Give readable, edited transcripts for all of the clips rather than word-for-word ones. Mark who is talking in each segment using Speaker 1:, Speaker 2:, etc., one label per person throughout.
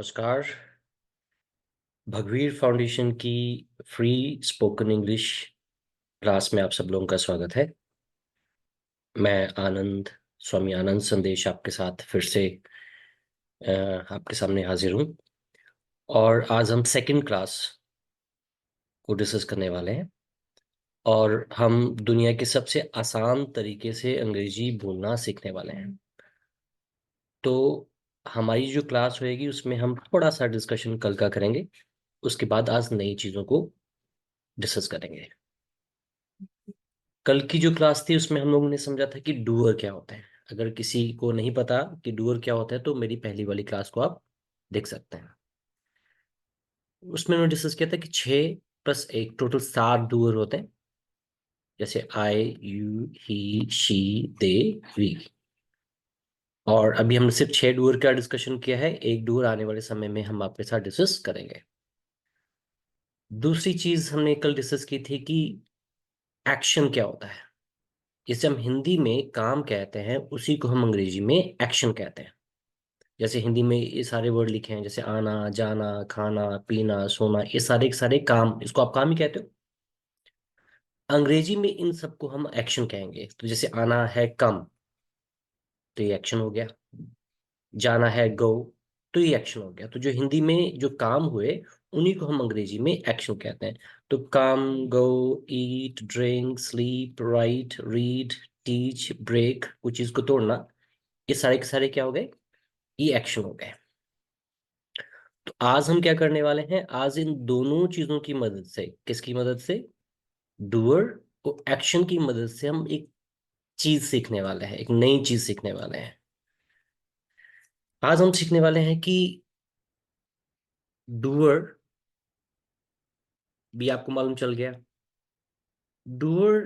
Speaker 1: नमस्कार। भगवीर फाउंडेशन की free spoken English class में आप सब लोगों का स्वागत है। मैं आनंद, स्वामी आनंद संदेश आपके साथ फिर से आपके सामने हाजिर हूँ। और आज हम सेकंड क्लास को डिस्कस करने वाले हैं और हम दुनिया के सबसे आसान तरीके से अंग्रेजी बोलना सीखने वाले हैं। तो हमारी जो क्लास होएगी उसमें हम थोड़ा सा डिस्कशन कल का करेंगे, उसके बाद आज नई चीज़ों को डिस्कस करेंगे। कल की जो क्लास थी उसमें हम लोगों ने समझा था कि डूअर क्या होता है। अगर किसी को नहीं पता कि डूअर क्या होता है तो मेरी पहली वाली क्लास को आप देख सकते हैं। उसमें उन्होंने डिस्कस किया था कि 6 + 1 टोटल 7 डूअर होते हैं, जैसे I, you, he, she, they, we. और अभी हमने सिर्फ 6 डूअर का डिस्कशन किया है, एक डूअर आने वाले समय में हम आपके साथ डिस्कस करेंगे। दूसरी चीज हमने कल डिस्कस की थी कि एक्शन क्या होता है। जिसे हम हिंदी में काम कहते हैं उसी को हम अंग्रेजी में एक्शन कहते हैं। जैसे हिंदी में ये सारे वर्ड लिखे हैं, जैसे आना, जाना, खाना, पीना, सोना, ये सारे के सारे काम, इसको आप काम ही कहते हो। अंग्रेजी में इन सबको हम एक्शन कहेंगे। तो जैसे आना है कम, तो ये एक्शन हो गया। जाना है गो, तो ये एक्शन हो गया। तो जो हिंदी में जो काम हुए उन्हीं को हम अंग्रेजी में एक्शन कहते हैं। तो come, go, eat, drink, sleep, write, read, teach, break, कुछ चीज को तोड़ना, ये सारे के सारे क्या हो गए, ये एक्शन हो गए। तो आज हम क्या करने वाले हैं, आज इन दोनों चीजों की मदद से, किसकी मदद से, डूअर और एक्शन की मदद से हम एक चीज सीखने वाले हैं, एक नई चीज सीखने वाले हैं। आज हम सीखने वाले हैं कि डूअर भी आपको मालूम चल गया। डूअर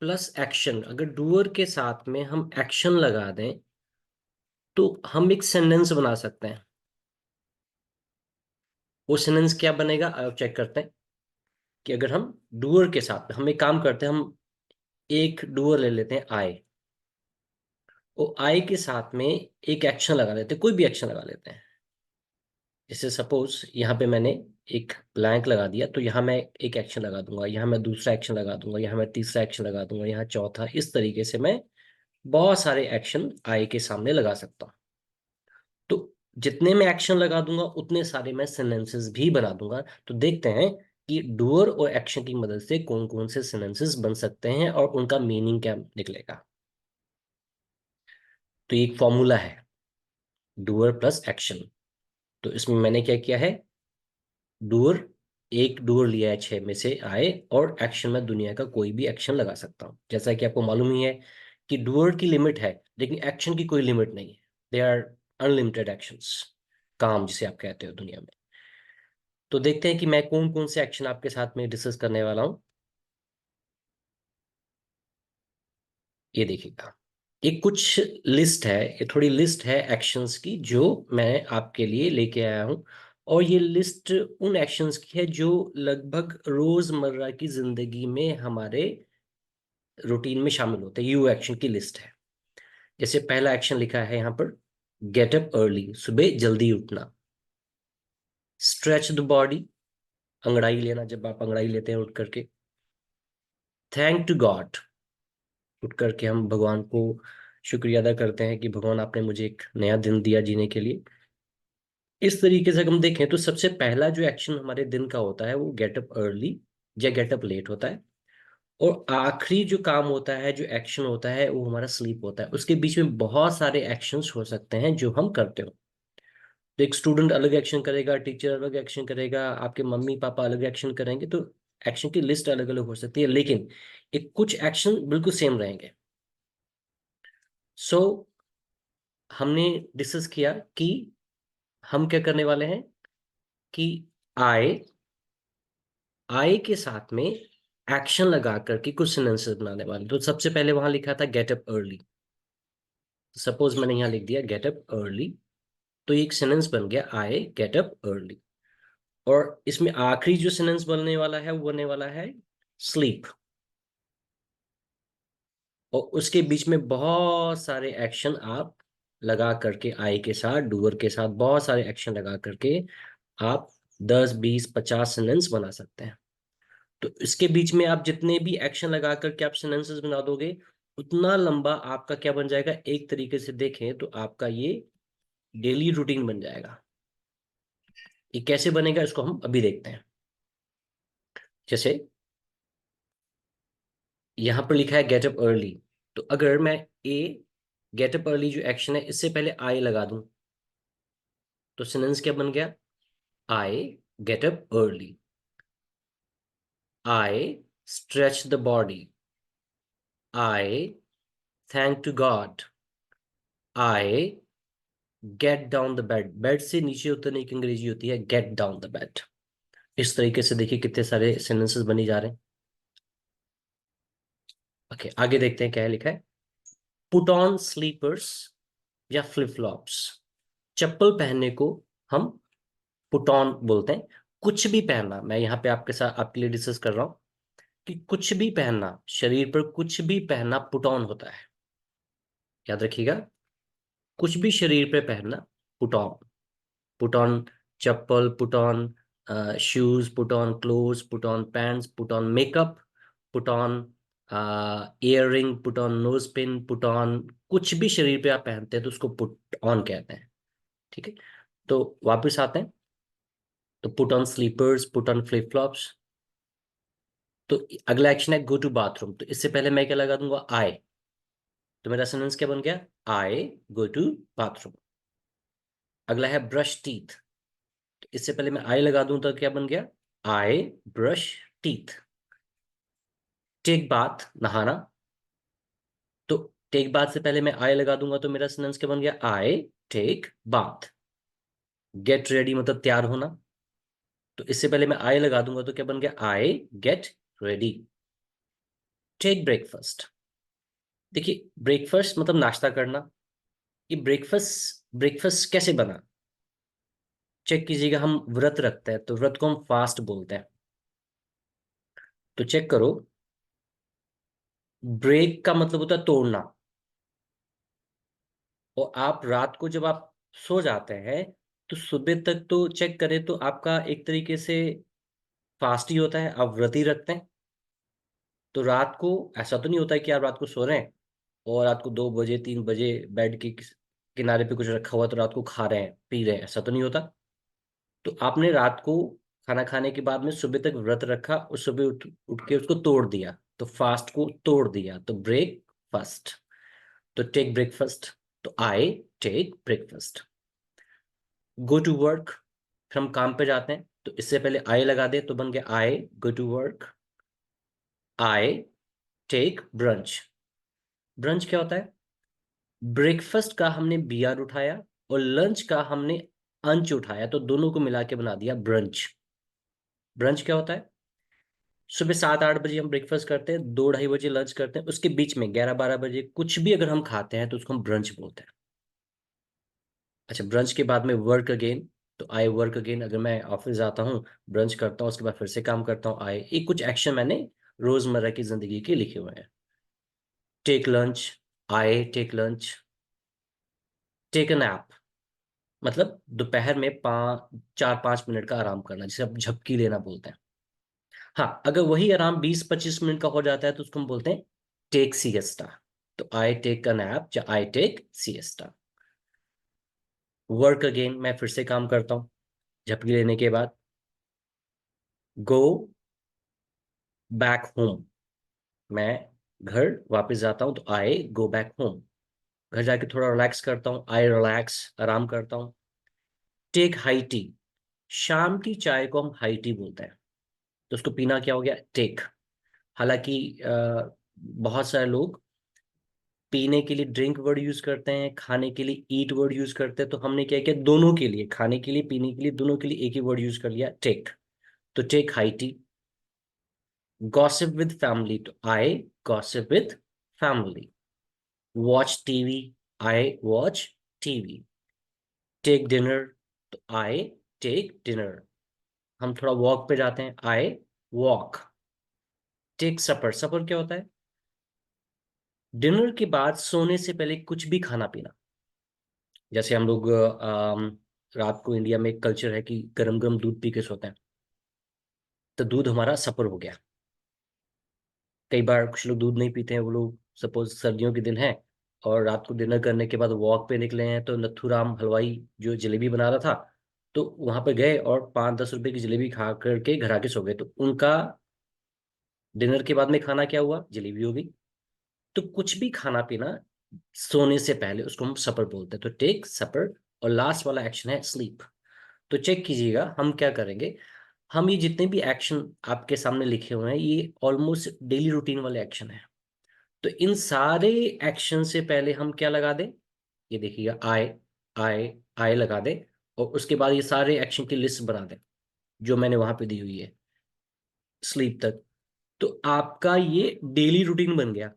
Speaker 1: प्लस एक्शन, अगर डूअर के साथ में हम एक्शन लगा दें तो हम एक सेंटेंस बना सकते हैं। वो सेंटेंस क्या बनेगा आप चेक करते हैं कि अगर हम डूअर के साथ हम एक काम करते हैं, हम एक डूअर ले लेते हैं आई, वो आई के साथ में एक एक्शन लगा लेते हैं, कोई भी एक्शन लगा लेते हैं। जैसे सपोज यहाँ पे मैंने एक ब्लैंक लगा दिया, तो यहाँ मैं एक एक्शन लगा दूंगा, यहाँ मैं दूसरा एक्शन लगा दूंगा, यहाँ मैं तीसरा एक्शन लगा दूंगा, यहाँ चौथा। इस तरीके से मैं बहुत सारे एक्शन आई के सामने लगा सकता हूँ। तो जितने मैं एक्शन लगा दूंगा उतने सारे मैं सेंटेंसेस भी बना दूंगा। तो देखते हैं कि डूअर और एक्शन की मदद से कौन कौन से सेंटेंसेस बन सकते हैं और उनका मीनिंग क्या निकलेगा। तो ये एक फॉर्मूला है, डूअर प्लस एक्शन। तो इसमें मैंने क्या किया है, डूअर, एक डूअर लिया है 6 में से आए, और एक्शन में दुनिया का कोई भी एक्शन लगा सकता हूं। जैसा कि आपको मालूम ही है कि डूअर की लिमिट है लेकिन एक्शन की कोई लिमिट नहीं है। दे आर अनलिमिटेड एक्शंस, काम जिसे आप कहते हो दुनिया में। तो देखते हैं कि मैं कौन कौन से एक्शन आपके साथ में डिस्कस करने वाला हूं। ये देखिएगा, ये कुछ लिस्ट है, ये थोड़ी लिस्ट है एक्शंस की जो मैं आपके लिए लेके आया हूं। और ये लिस्ट उन एक्शंस की है जो लगभग रोजमर्रा की जिंदगी में हमारे रूटीन में शामिल होते हैं। यू एक्शन की लिस्ट है। जैसे पहला एक्शन लिखा है यहाँ पर, गेट अप अर्ली, सुबह जल्दी उठना। स्ट्रेच द बॉडी, अंगड़ाई लेना, जब आप अंगड़ाई लेते हैं उठ करके। थैंक टू गॉड, उठ करके हम भगवान को शुक्रिया अदा करते हैं कि भगवान आपने मुझे एक नया दिन दिया जीने के लिए। इस तरीके से हम देखें तो सबसे पहला जो एक्शन हमारे दिन का होता है वो गेट अप अर्ली या गेट अप लेट होता है। और आखिरी जो काम होता है, जो एक्शन होता है, वो हमारा स्लीप होता है। उसके बीच में बहुत सारे एक्शंस हो सकते हैं जो हम करते हो। तो एक स्टूडेंट अलग एक्शन करेगा, टीचर अलग एक्शन करेगा, आपके मम्मी पापा अलग एक्शन करेंगे। तो एक्शन की लिस्ट अलग अलग हो सकती है लेकिन एक कुछ एक्शन बिल्कुल सेम रहेंगे। सो हमने डिस्कस किया कि हम क्या करने वाले हैं कि आए, आए के साथ में एक्शन लगा करके कुछ सेंटेंसेस बनाने वाले। तो सबसे पहले वहां लिखा था गेट अप अर्ली। सपोज मैंने यहाँ लिख दिया गेट अप अर्ली, तो एक सेंटेंस बन गया आई गेट अप अर्ली। और इसमें आखिरी जो सेंटेंस बनने वाला है वो बनने वाला है स्लीप। और उसके बीच में बहुत सारे एक्शन आप लगा करके, आई के साथ, डूअर के साथ बहुत सारे एक्शन लगा करके आप 10, 20, 50 सेंटेंस बना सकते हैं। तो इसके बीच में आप जितने भी एक्शन लगा करके आप सेंटेंसेस बना दोगे, उतना लंबा आपका क्या बन जाएगा, एक तरीके से देखें तो आपका ये डेली रूटीन बन जाएगा। ये कैसे बनेगा इसको हम अभी देखते हैं। जैसे यहां पर लिखा है गेट अप अर्ली, तो अगर मैं ए गेट अप अर्ली जो एक्शन है इससे पहले आई लगा दूं, तो सेंटेंस क्या बन गया, I get up early, I stretch the body, I thank to God, I get down the bed. Bed से नीचे उतरने की अंग्रेजी होती है गेट डाउन द बेड। इस तरीके से देखिए कितने सारे सेंटेंसेस बनी जा रहे हैं। ओके, आगे देखते हैं क्या है लिखा है। पुट ऑन स्लीपर्स या फ्लिप फ्लॉप्स। चप्पल पहनने को हम पुट ऑन बोलते हैं। कुछ भी पहनना, मैं यहाँ पे आपके साथ आपके लिए डिस्कस कर रहा हूँ कि कुछ भी पहनना, शरीर पर कुछ भी पहनना पुट ऑन होता है। याद रखिएगा, कुछ भी शरीर पे पहनना put on. Put on chappal, put on shoes, put on clothes, put on pants, put on makeup, put on earring, put on nose pin, put on, कुछ भी शरीर पे आप पहनते हैं तो उसको पुट ऑन कहते हैं। ठीक है, तो वापस आते हैं। तो put on slippers, put on flip flops. तो अगला एक्शन है गो टू बाथरूम, तो इससे पहले मैं क्या लगा दूंगा, आई। तो मेरा सेंटेंस क्या बन गया, आई गो टू बाथरूम। अगला है ब्रश टीथ, तो इससे पहले मैं आई लगा दूं तो क्या बन गया, आई ब्रश टीथ। टेक बाथ, नहाना, तो टेक बाथ से पहले मैं आई लगा दूंगा तो मेरा सेंटेंस क्या बन गया, I take bath. Get ready मतलब तैयार होना, तो इससे पहले मैं आई लगा दूंगा तो क्या बन गया, I get ready. Take breakfast, देखिए ब्रेकफास्ट मतलब नाश्ता करना। ये ब्रेकफास्ट ब्रेकफास्ट कैसे बना, चेक कीजिएगा। हम व्रत रखते हैं तो व्रत को हम फास्ट बोलते हैं। तो चेक करो, ब्रेक का मतलब होता है तोड़ना। और आप रात को जब आप सो जाते हैं तो सुबह तक तो चेक करें तो आपका एक तरीके से फास्ट ही होता है, आप व्रत ही रखते हैं। तो रात को ऐसा तो नहीं होता है कि आप रात को सो रहे हैं और रात को 2 बजे 3 बजे बेड के किनारे पे कुछ रखा हुआ तो रात को खा रहे हैं पी रहे हैं, ऐसा तो नहीं होता। तो आपने रात को खाना खाने के बाद में सुबह तक व्रत रखा और सुबह उठ उठ के उसको तोड़ दिया, तो फास्ट को तोड़ दिया, तो ब्रेक फास्ट। तो टेक ब्रेकफास्ट, तो I take breakfast. Go to work, फिर हम काम पे जाते हैं तो इससे पहले आई लगा दे तो बन गया I go to work. I take brunch. Brunch क्या होता है, ब्रेकफास्ट का हमने बियर उठाया और लंच का हमने अंच उठाया, तो दोनों को मिला के बना दिया ब्रंच। ब्रंच क्या होता है, सुबह 7, 8 बजे हम ब्रेकफास्ट करते हैं, 2, 2:30 बजे लंच करते हैं, उसके बीच में 11, 12 बजे कुछ भी अगर हम खाते हैं तो उसको हम ब्रंच बोलते हैं। अच्छा, ब्रंच के बाद में वर्क अगेन, तो आई वर्क अगेन, अगर मैं ऑफिस जाता हूँ, ब्रंच करता हूँ, उसके बाद फिर से काम करता हूँ, आई। ये कुछ एक्शन मैंने रोजमर्रा की जिंदगी के लिखे हुए हैं। Take lunch, I take lunch. Take a nap, मतलब दोपहर में 4, 5 मिनट का आराम करना, जिसे आप झपकी लेना बोलते हैं। हाँ, अगर वही आराम 20, 25 मिनट का हो जाता है तो उसको हम बोलते हैं टेक सिएस्टा। तो आई टेक अ नैप या I take siesta. Work again, मैं फिर से काम करता हूँ झपकी लेने के बाद। गो बैक होम, मैं घर वापस जाता हूँ तो आई गो बैक होम। घर जाके थोड़ा रिलैक्स करता हूँ, आई रिलैक्स, आराम करता हूँ। टेक हाई टी, शाम की चाय को हम हाई टी बोलते हैं, तो उसको पीना क्या हो गया, टेक। हालांकि बहुत सारे लोग पीने के लिए ड्रिंक वर्ड यूज करते हैं, खाने के लिए ईट वर्ड यूज करते हैं, तो हमने क्या किया, दोनों के लिए, खाने के लिए पीने के लिए दोनों के लिए एक ही वर्ड यूज कर लिया, टेक। तो take high tea. Gossip with family, तो I gossip with family. Watch TV, I watch TV. Take dinner, तो आई टेक डिनर। हम थोड़ा वॉक पे जाते हैं, आई वॉक। टेक सपर, सपर क्या होता है, डिनर के बाद सोने से पहले कुछ भी खाना पीना। जैसे हम लोग रात को इंडिया में एक कल्चर है कि गरम गरम दूध पी के सोते हैं, तो दूध हमारा सपर हो गया। कई बार कुछ लोग दूध नहीं पीते हैं, वो लोग सपोज सर्दियों के दिन है और रात को डिनर करने के बाद वॉक पे निकले हैं, तो नथुराम हलवाई जो जलेबी बना रहा था, तो वहां पे गए और 5-10 रुपए की जलेबी खा करके घर आके सो गए, तो उनका डिनर के बाद में खाना क्या हुआ? जलेबी हो गई। तो कुछ भी खाना पीना सोने से पहले उसको हम सपर बोलते हैं। तो टेक सपर, और लास्ट वाला एक्शन है स्लीप। तो चेक कीजिएगा हम क्या करेंगे। हम ये जितने भी एक्शन आपके सामने लिखे हुए हैं, ये ऑलमोस्ट डेली रूटीन वाले एक्शन है। तो इन सारे एक्शन से पहले हम क्या लगा दें? ये देखिएगा, आई, आई, आई लगा दें, और उसके बाद ये सारे एक्शन की लिस्ट बना दें जो मैंने वहां पे दी हुई है स्लीप तक। तो आपका ये डेली रूटीन बन गया।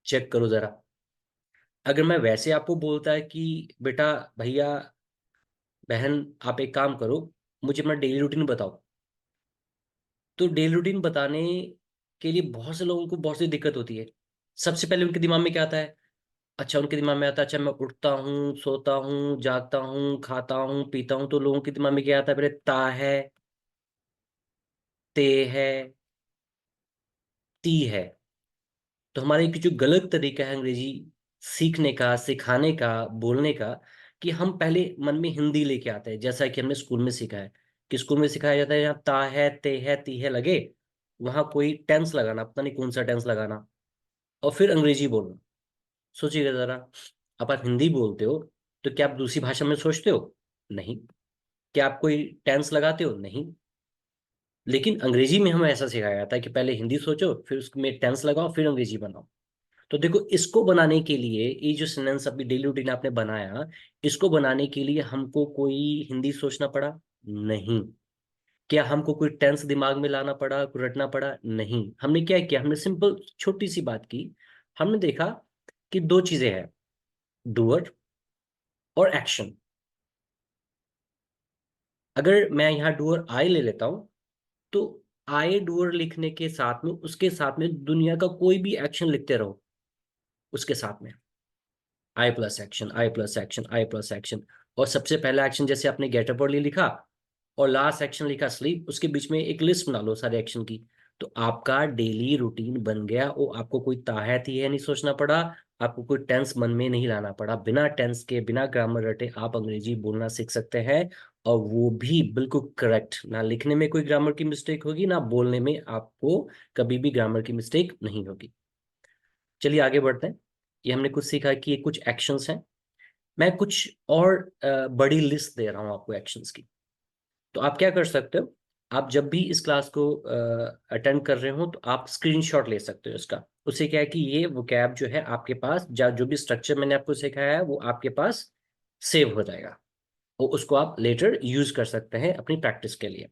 Speaker 1: चेक करो जरा। अगर मैं वैसे आपको बोलता है कि बेटा, भैया, बहन, आप एक काम करो, मुझे अपना डेली रूटीन बताओ, तो डेली रूटीन बताने के लिए बहुत से लोगों को बहुत सी दिक्कत होती है। सबसे पहले उनके दिमाग में क्या आता है? अच्छा, उनके दिमाग में आता है, अच्छा मैं उठता हूँ, सोता हूँ, जागता हूँ, खाता हूँ, पीता हूँ, तो लोगों के दिमाग में क्या आता है? पहले ता है, ते है, ती है। तो हमारा एक जो गलत तरीका है अंग्रेजी सीखने का, सिखाने का, बोलने का, कि हम पहले मन में हिंदी लेके आते हैं, जैसा कि हमने स्कूल में सीखा है। कि स्कूल में सिखाया जाता है यहाँ ता है, ते है, ती है लगे, वहां कोई टेंस लगाना, पता नहीं कौन सा टेंस लगाना, और फिर अंग्रेजी बोलना। सोचिएगा जरा, अब आप हिंदी बोलते हो, तो क्या आप दूसरी भाषा में सोचते हो? नहीं। क्या आप कोई टेंस लगाते हो? नहीं। लेकिन अंग्रेजी में हमें ऐसा सिखाया जाता है कि पहले हिंदी सोचो, फिर उसमें टेंस लगाओ, फिर अंग्रेजी बनाओ। तो देखो, इसको बनाने के लिए, ये जो सेंटेंस अभी डेली रूटीन आपने बनाया, इसको बनाने के लिए हमको कोई हिंदी सोचना पड़ा? नहीं। क्या हमको कोई टेंस दिमाग में लाना पड़ा, कोई रटना पड़ा? नहीं। हमने क्या किया? हमने सिंपल छोटी सी बात की। हमने देखा कि दो चीजें हैं, डूअर और एक्शन। अगर मैं यहाँ डूअर आई ले लेता हूं, तो आई डूअर लिखने के साथ में, उसके साथ में दुनिया का कोई भी एक्शन लिखते रहो उसके साथ में, आई प्लस एक्शन, आई प्लस एक्शन, आई प्लस एक्शन। और सबसे पहला एक्शन जैसे आपने गेट अप अर्ली लिखा, और लास्ट एक्शन लिखा स्लीप, उसके बीच में एक लिस्ट बना लो सारे एक्शन की। तो आपका डेली रूटीन बन गया। वो आपको कोई ताहत ही है नहीं सोचना पड़ा, आपको कोई टेंस मन में नहीं लाना पड़ा। बिना टेंस के, बिना ग्रामर रटे आप अंग्रेजी बोलना सीख सकते हैं, और वो भी बिल्कुल करेक्ट। ना लिखने में कोई ग्रामर की मिस्टेक होगी, ना बोलने में आपको कभी भी ग्रामर की मिस्टेक नहीं होगी। चलिए आगे बढ़ते हैं। ये हमने कुछ सीखा कि ये कुछ एक्शंस हैं। मैं कुछ और बड़ी लिस्ट दे रहा हूँ आपको एक्शंस की। तो आप क्या कर सकते हो? आप जब भी इस क्लास को अटेंड कर रहे हो, तो आप स्क्रीनशॉट ले सकते हो इसका। उससे क्या है कि ये वोकैब जो है आपके पास, जो भी स्ट्रक्चर मैंने आपको सिखाया है, वो आपके पास सेव हो जाएगा, और उसको आप लेटर यूज कर सकते हैं अपनी प्रैक्टिस के लिए।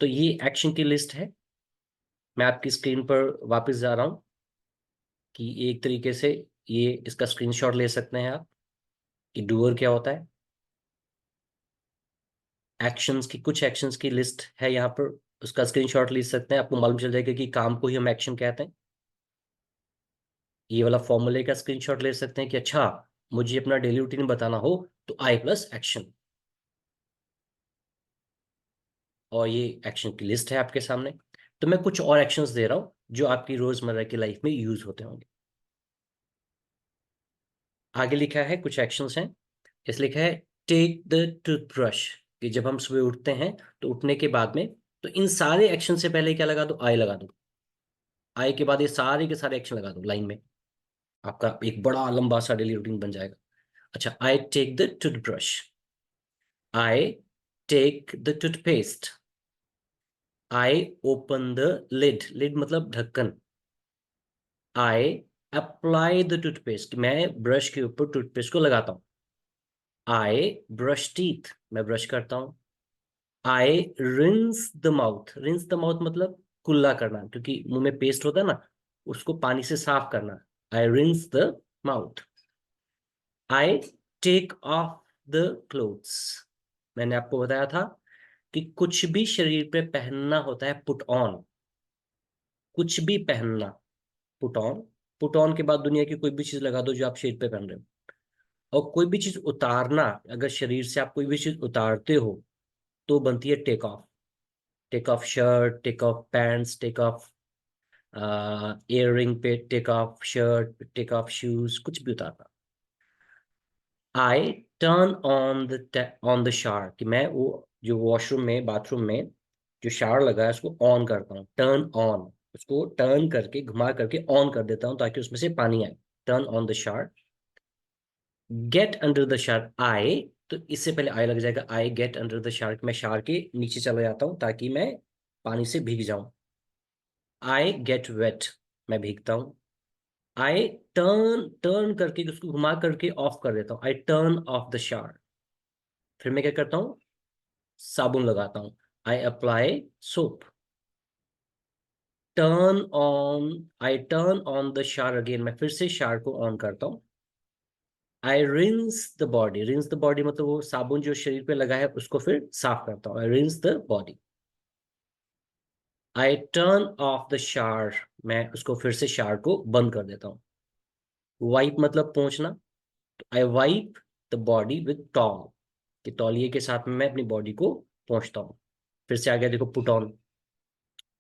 Speaker 1: तो ये एक्शन की लिस्ट है। मैं आपकी स्क्रीन पर वापस जा रहा हूँ कि एक तरीके से ये इसका स्क्रीनशॉट ले सकते हैं आप, कि डूअर क्या होता है। एक्शंस की, कुछ एक्शंस की लिस्ट है यहाँ पर, उसका स्क्रीनशॉट ले सकते हैं, आपको मालूम चल जाएगा कि काम को ही हम एक्शन कहते हैं। ये वाला फॉर्मूले का स्क्रीनशॉट ले सकते हैं कि अच्छा, मुझे अपना डेली रूटीन बताना हो, तो आई प्लस एक्शन, और ये एक्शन की लिस्ट है आपके सामने। तो मैं कुछ और एक्शंस दे रहा हूँ जो आपकी रोजमर्रा की लाइफ में यूज होते होंगे। आगे लिखा है, कुछ एक्शंस हैं। इस लिखा है, टेक द टूथब्रश। कि जब हम सुबह उठते हैं, तो उठने के बाद में, तो इन सारे एक्शन से पहले क्या लगा दो? आई लगा दो। आई के बाद ये सारे के सारे एक्शन लगा दो लाइन में। आपका एक बड़ा लंबा सा डेली रूटीन बन जाएगा। अच्छा, I take the toothbrush, I take the toothpaste, I open the lid, lid मतलब ढक्कन, आई अप्लाई द टूथपेस्ट, मैं ब्रश के ऊपर टूथपेस्ट को लगाता हूँ, आई ब्रश टीथ, मैं ब्रश करता हूँ, I rinse the mouth, rinse the mouth मतलब कुल्ला करना, क्योंकि मुंह में पेस्ट होता है ना, उसको पानी से साफ करना। I rinse the mouth, I take off the clothes. मैंने आपको बताया था कि कुछ भी शरीर पे पहनना होता है पुट ऑन, कुछ भी पहनना, पुट ऑन। पुट ऑन के बाद दुनिया की कोई भी चीज लगा दो जो आप शरीर पे पहन रहे हो। और कोई भी चीज उतारना, अगर शरीर से आप कोई भी चीज उतारते हो तो बनती है take off. Take off shirt, take off pants, take off earring पे take off shirt, take off shoes, कुछ भी उतारना। I turn on the shower, कि मैं वो जो वॉशरूम में, बाथरूम में जो शावर लगा है उसको ऑन करता हूँ। टर्न ऑन, उसको टर्न करके, घुमा करके ऑन कर देता हूँ ताकि उसमें से पानी आए। Turn on the shower. Get under the shower, I, तो इससे पहले आई लग जाएगा। I get under the shower, मैं शावर के नीचे चला जाता हूँ ताकि मैं पानी से भीग जाऊं। आई गेट वेट, मैं भीगता हूँ। आई टर्न, टर्न करके उसको घुमा करके ऑफ कर देता हूँ। I turn off the shower. फिर मैं क्या करता हूँ, साबुन लगाता हूँ। I apply soap. Turn on, I turn on the shower again, मैं फिर से शावर को ऑन करता हूँ। I rinse the body, rinse the body मतलब वो साबुन जो शरीर पे लगा है उसको फिर साफ करता हूँ। I rinse the body. I turn off the shower, मैं उसको फिर से शावर को बंद कर देता हूँ। वाइप मतलब पोंछना, तो I wipe the body with towel, कि तौलिए के साथ में मैं अपनी बॉडी को पोंछता हूँ। फिर से आ गया देखो, पुट ऑन,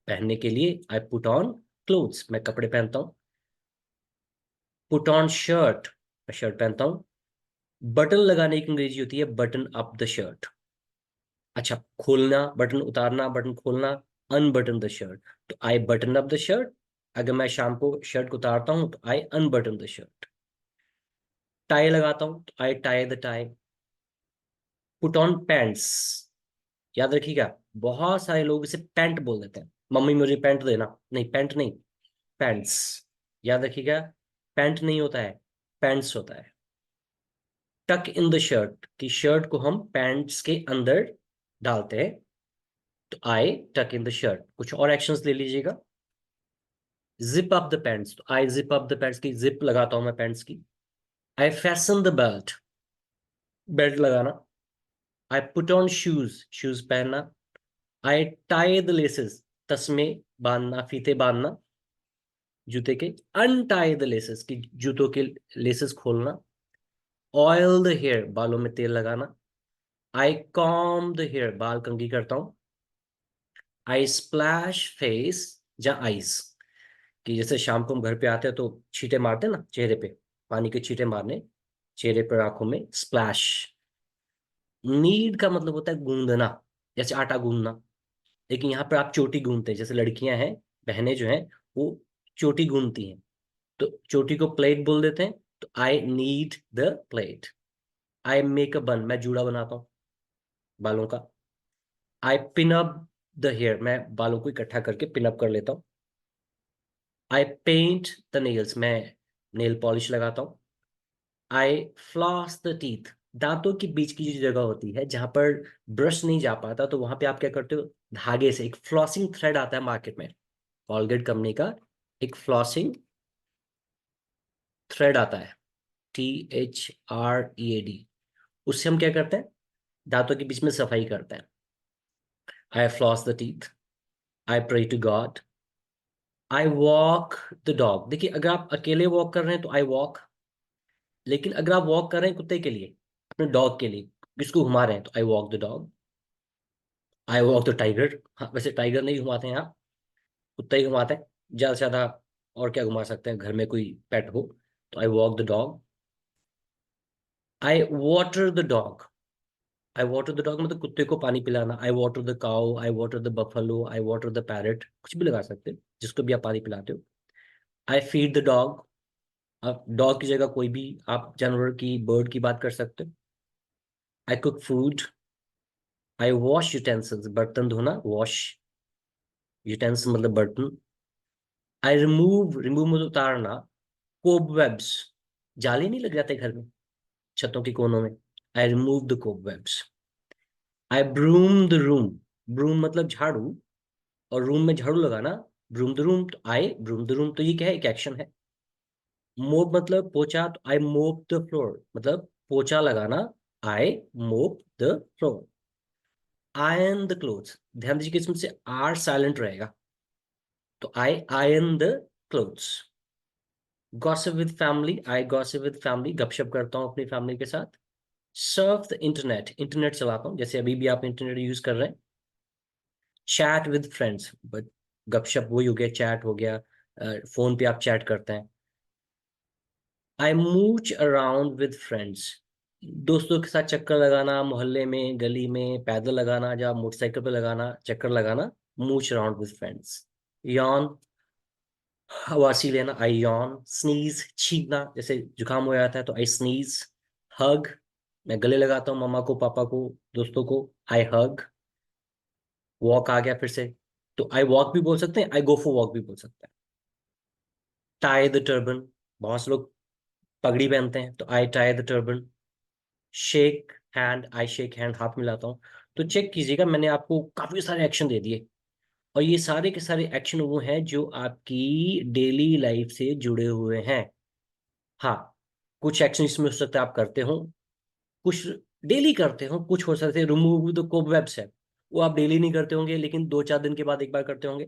Speaker 1: पहनने के लिए। आई पुट ऑन क्लोथ्स, मैं कपड़े पहनता हूँ। पुट ऑन शर्ट, मैं शर्ट पहनता हूँ। बटन लगाने की अंग्रेजी होती है बटन अप द शर्ट। अच्छा, खोलना, बटन उतारना, बटन खोलना, अनबटन द शर्ट, तो I button up the shirt. अगर मैं शाम को शर्ट को उतारता हूँ तो I unbutton the shirt. Tie लगाता हूँ तो I tie the tie. Put on pants, याद रखिएगा, बहुत सारे लोग इसे पैंट बोल देते हैं। मम्मी मुझे पैंट देना, नहीं पैंट नहीं, पैंट्स। याद रखिएगा, पैंट नहीं होता है, पैंट्स होता है। टक इन द शर्ट, कि शर्ट को हम पैंट्स के अंदर डालते हैं, तो आई टक इन द शर्ट। कुछ और एक्शंस ले लीजिएगा। जिप अप द पैंट्स, तो आई जिप अप द पैंट्स, की जिप लगाता हूं मैं पैंट्स की। आई फैसन द बेल्ट, बेल्ट लगाना। I put on shoes, shoes पहनना। आई टाई द लेसेस, तस्मे बांधना, फीते बांधना जूते के। अनटाई द लेसेस, की जूतों के लेसेस खोलना। ऑयल द हेयर, बालों में तेल लगाना। आई कॉम्ब द हेयर, बाल कंघी करता हूँ। आई स्प्लैश फेस या आईज, कि जैसे शाम को हम घर पे आते हैं तो छींटे मारते हैं ना चेहरे पे, पानी के छींटे मारने चेहरे पर, आंखों में, स्प्लैश। नीड का मतलब होता है गूंदना, जैसे आटा गूंदना। लेकिन यहाँ पर आप चोटी गूंदते हैं, जैसे लड़कियां हैं, बहनें जो हैं, वो चोटी गूंदती हैं, तो चोटी को प्लेट बोल देते हैं। तो I need the plate. I make a बन, मैं जूड़ा बनाता हूँ बालों का। आई पिन अप द हेयर, मैं बालों को इकट्ठा करके पिन अप कर लेता हूँ। आई पेंट द नेल्स, मैं नेल पॉलिश लगाता हूँ। आई फ्लॉस द टीथ, दांतों के बीच की जो जगह होती है जहां पर ब्रश नहीं जा पाता, तो वहां पे आप क्या करते हो, धागे से, एक फ्लॉसिंग थ्रेड आता है मार्केट में, कॉलगेट कंपनी का एक फ्लॉसिंग थ्रेड आता है, THREAD, उससे हम क्या करते हैं, दांतों के बीच में सफाई करते हैं। I floss the teeth. I pray to God. I walk the dog, देखिए अगर आप अकेले वॉक कर रहे हैं तो आई वॉक, लेकिन अगर आप वॉक कर रहे हैं कुत्ते के लिए, अपने डॉग के लिए, किसको घुमा रहे हैं, तो I walk the dog. I walk the tiger, हाँ वैसे टाइगर नहीं घुमाते हैं आप, कुत्ता ही घुमाते हैं ज्यादा से ज्यादा। और क्या घुमा सकते हैं, घर में कोई पेट हो, तो I walk the dog. I water the dog, I water the dog मतलब कुत्ते को पानी पिलाना। I water the cow, I water the buffalo, I water the parrot, कुछ भी लगा सकते हैं जिसको भी आप पानी पिलाते हो। आई फीड द डॉग, आप डॉग की जगह कोई भी आप जानवर की, बर्ड की बात कर सकते हो। I cook food. I wash utensils, बर्तन धोना, वॉश, यूटेंसिल मतलब बर्तन। आई रिमूव, रिमूव मतलब उतारना, कोबवेब्स, जाले नहीं लग जाते घर में छतों के कोनों में, I remove the cobwebs. I broom the room, broom मतलब झाड़ू, और रूम में झाड़ू लगाना, ब्रूम द रूम, तो आई ब्रूम द रूम, तो ये क्या है, एक एक्शन है। मोप मतलब पोछा, तो आई मोप द फ्लोर, मतलब पोछा लगाना, I mop the floor. Iron the clothes, ध्यान दीजिए कि इसमें से आर साइलेंट रहेगा, तो I iron the clothes. Gossip with family, I gossip with family, गपशप करता हूँ अपनी फैमिली के साथ। सर्फ द इंटरनेट, इंटरनेट चलाता हूँ, जैसे अभी भी आप इंटरनेट यूज कर रहे हैं। चैट विद फ्रेंड्स, बट गपशप वही हो गया, चैट हो गया, फोन पे आप चैट करते हैं। आई मूच अराउंड विद फ्रेंड्स, दोस्तों के साथ चक्कर लगाना, मोहल्ले में गली में पैदल लगाना, या मोटरसाइकिल पे लगाना, चक्कर लगाना, मूच अराउंड विद फ्रेंड्स। यॉन, हवासी लेना, आई यॉन। स्नीज, छींकना, जैसे जुकाम हो जाता है तो आई स्नीज। हग, मैं गले लगाता हूँ मम्मा को, पापा को, दोस्तों को, आई हग। वॉक आ गया फिर से, तो आई वॉक भी बोल सकते हैं, आई गो फॉर वॉक भी बोल सकते हैं। टाई द टर्बन, बहुत से लोग पगड़ी पहनते हैं, तो I tie the turban. Shake hand, I shake hand, हाथ मिलाता हूँ। तो चेक कीजिएगा, मैंने आपको काफी सारे एक्शन दे दिए, और ये सारे के सारे एक्शन वो हैं जो आपकी डेली लाइफ से जुड़े हुए हैं। हाँ, कुछ एक्शन इसमें हो सकता है आप करते हो, कुछ डेली करते हो, कुछ हो सकते हैं रिमूव द कोबवेब्स है, वो आप डेली नहीं करते होंगे, लेकिन 2-4 दिन के बाद एक बार करते होंगे।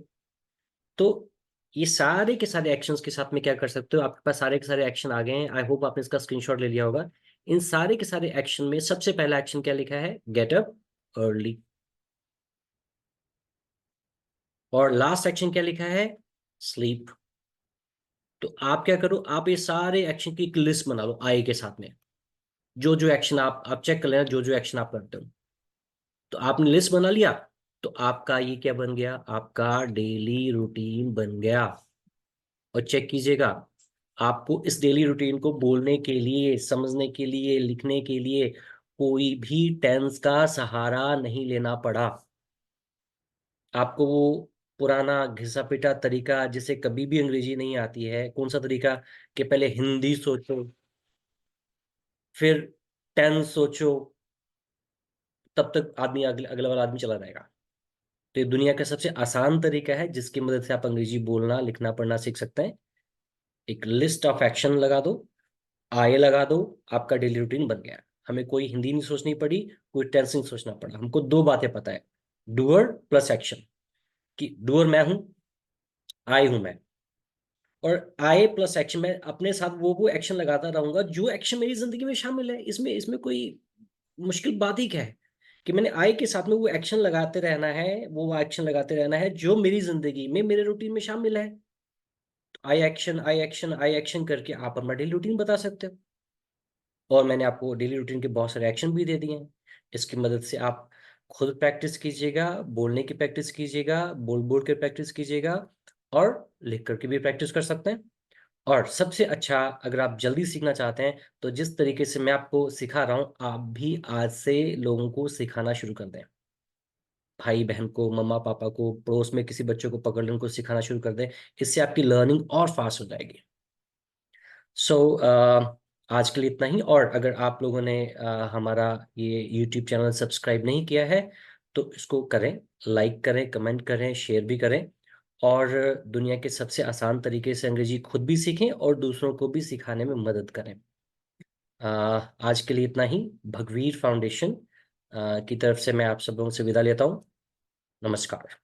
Speaker 1: तो ये सारे के सारे एक्शंस के साथ में क्या कर सकते हो, आपके पास सारे के सारे एक्शन आ गए हैं, आई होप आपने इसका स्क्रीनशॉट ले लिया होगा। इन सारे के सारे एक्शन में सबसे पहला एक्शन क्या लिखा है, गेट अप अर्ली। और लास्ट एक्शन क्या लिखा है, स्लीप। तो आप क्या करो, आप ये सारे एक्शन की एक लिस्ट बना लो आई के साथ में, जो जो एक्शन आप चेक कर लेना, जो जो एक्शन आप करते हो। तो आपने लिस्ट बना लिया, तो आपका ये क्या बन गया, आपका डेली रूटीन बन गया। और चेक कीजिएगा, आपको इस डेली रूटीन को बोलने के लिए, समझने के लिए, लिखने के लिए कोई भी टेंस का सहारा नहीं लेना पड़ा। आपको वो पुराना घिसा पिटा तरीका, जिसे कभी भी अंग्रेजी नहीं आती है, कौन सा तरीका, कि पहले हिंदी सोचो, फिर टेंस सोचो, तब तक आदमी अगला वाला आदमी चला जाएगा। तो ये दुनिया का सबसे आसान तरीका है जिसकी मदद से आप अंग्रेजी बोलना, लिखना, पढ़ना सीख सकते हैं। एक लिस्ट ऑफ एक्शन लगा दो, आए लगा दो, आपका डेली रूटीन बन गया। हमें कोई हिंदी नहीं सोचनी पड़ी, कोई टेंस नहीं सोचना पड़ा, हमको दो बातें पता है, डूअर प्लस एक्शन। कि डूअर मैं हूं, आई हूं मैं, और आई प्लस एक्शन, मैं अपने साथ वो एक्शन लगाता रहूंगा जो एक्शन मेरी जिंदगी में शामिल है। इसमें इसमें कोई मुश्किल बात ही क्या है, कि मैंने आई के साथ में वो एक्शन लगाते रहना है, वो एक्शन लगाते रहना है जो मेरी जिंदगी में, मेरे रूटीन में शामिल है। आई एक्शन, आई एक्शन, आई एक्शन करके आप अपना डेली रूटीन बता सकते हो। और मैंने आपको डेली रूटीन के बहुत सारे एक्शन भी दे दिए हैं। इसकी मदद से आप खुद प्रैक्टिस कीजिएगा, बोलने की प्रैक्टिस कीजिएगा, बोल बोल के प्रैक्टिस कीजिएगा, और लिख करके भी प्रैक्टिस कर सकते हैं। और सबसे अच्छा, अगर आप जल्दी सीखना चाहते हैं, तो जिस तरीके से मैं आपको सिखा रहा हूँ, आप भी आज से लोगों को सिखाना शुरू कर दें। भाई बहन को, मम्मा पापा को, पड़ोस में किसी बच्चों को पकड़ लें, उनको सिखाना शुरू कर दें। इससे आपकी लर्निंग और फास्ट हो जाएगी। सो आज के लिए इतना ही। और अगर आप लोगों ने हमारा ये यूट्यूब चैनल सब्सक्राइब नहीं किया है, तो इसको करें, लाइक करें, कमेंट करें, शेयर भी करें। और दुनिया के सबसे आसान तरीके से अंग्रेजी खुद भी सीखें और दूसरों को भी सिखाने में मदद करें। आज के लिए इतना ही। भगवीर फाउंडेशन की तरफ से मैं आप सब लोगों से विदा लेता हूँ। नमस्कार।